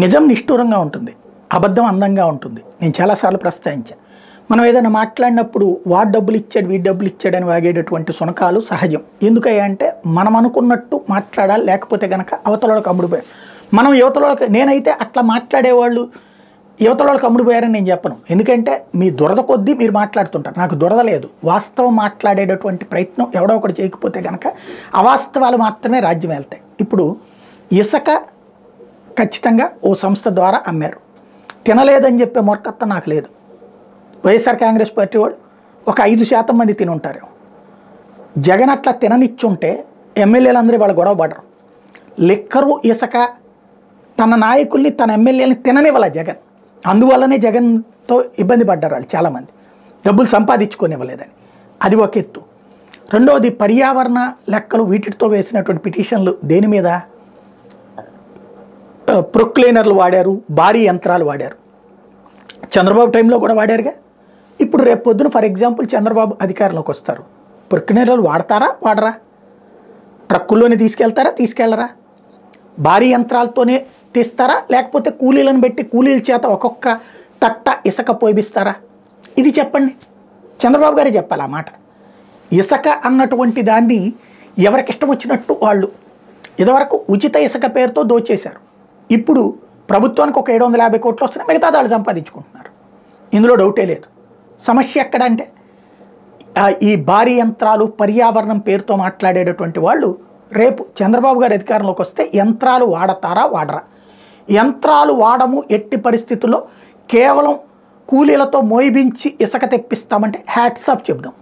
నిజం నిష్ఠూరంగా ఉంటుంది, అబద్ధం అందంగా ఉంటుంది. నేను చాలాసార్లు ప్రస్తావించాను. మనం ఏదైనా మాట్లాడినప్పుడు వాడు డబ్బులు ఇచ్చాడు వీడు డబ్బులు ఇచ్చాడని వాగేటటువంటి సునకాలు సహజం. ఎందుకయ్యా అంటే మనం అనుకున్నట్టు మాట్లాడాలి, లేకపోతే కనుక అవతలకి అమ్ముడుపోయారు. మనం యువతలకి నేనైతే అట్లా మాట్లాడేవాళ్ళు యువతలకి అమ్ముడుపోయారని నేను చెప్పను. ఎందుకంటే మీ దురద కొద్దీ మీరు మాట్లాడుతుంటారు, నాకు దురద లేదు. వాస్తవం మాట్లాడేటటువంటి ప్రయత్నం ఎవడో ఒకటి చేయకపోతే కనుక అవాస్తవాలు మాత్రమే రాజ్యం వెళ్తాయి. ఇప్పుడు ఇసుక ఖచ్చితంగా ఓ సంస్థ ద్వారా అమ్మారు, తినలేదని చెప్పే మూర్ఖత్వం నాకు లేదు. వైఎస్ఆర్ కాంగ్రెస్ పార్టీ వాళ్ళు ఒక 5% మంది తిని ఉంటారు. జగన్ అట్లా తిననిచ్చుంటే ఎమ్మెల్యేలందరూ వాళ్ళు గొడవ పడరు. లిక్కరు ఇసుక తన నాయకుల్ని తన ఎమ్మెల్యేలని తిననివ్వాల జగన్. అందువల్లనే జగన్తో ఇబ్బంది పడ్డారు వాళ్ళు చాలామంది, డబ్బులు సంపాదించుకోనివ్వలేదని. అది ఒక ఎత్తు. రెండవది పర్యావరణ లెక్కలు వీటితో వేసినటువంటి పిటిషన్లు దేని మీద? ప్రొక్లైనర్లు వాడారు, భారీ యంత్రాలు వాడారు. చంద్రబాబు టైంలో కూడా వాడారుగా. ఇప్పుడు రేపు పొద్దున ఫర్ ఎగ్జాంపుల్ చంద్రబాబు అధికారంలోకి వస్తారు, ప్రొక్లైనర్లు వాడతారా వాడరా? ట్రక్కుల్లోనే తీసుకెళ్లరా? భారీ యంత్రాలతోనే తీస్తారా, లేకపోతే కూలీలను పెట్టి కూలీల చేత ఒక్కొక్క తట్ట ఇసుక పోయిస్తారా? ఇది చెప్పండి. చంద్రబాబు గారే చెప్పాలి ఆ మాట. ఇసుక అన్నటువంటి దాన్ని ఎవరికి ఇష్టం వచ్చినట్టు వాళ్ళు ఇదివరకు ఉచిత ఇసుక పేరుతో దోచేశారు. ఇప్పుడు ప్రభుత్వానికి ఒక 750 కోట్లు వస్తున్నాయి, మిగతా వాళ్ళు సంపాదించుకుంటున్నారు. ఇందులో డౌటే లేదు. సమస్య ఎక్కడంటే ఈ భారీ యంత్రాలు పర్యావరణం పేరుతో మాట్లాడేటటువంటి వాళ్ళు రేపు చంద్రబాబు గారి అధికారంలోకి వస్తే యంత్రాలు వాడతారా వాడరా? యంత్రాలు వాడము, ఎట్టి పరిస్థితుల్లో కేవలం కూలీలతో మోయిబించి ఇసుక తెప్పిస్తామంటే హ్యాట్స్ ఆఫ్ చెప్దాం.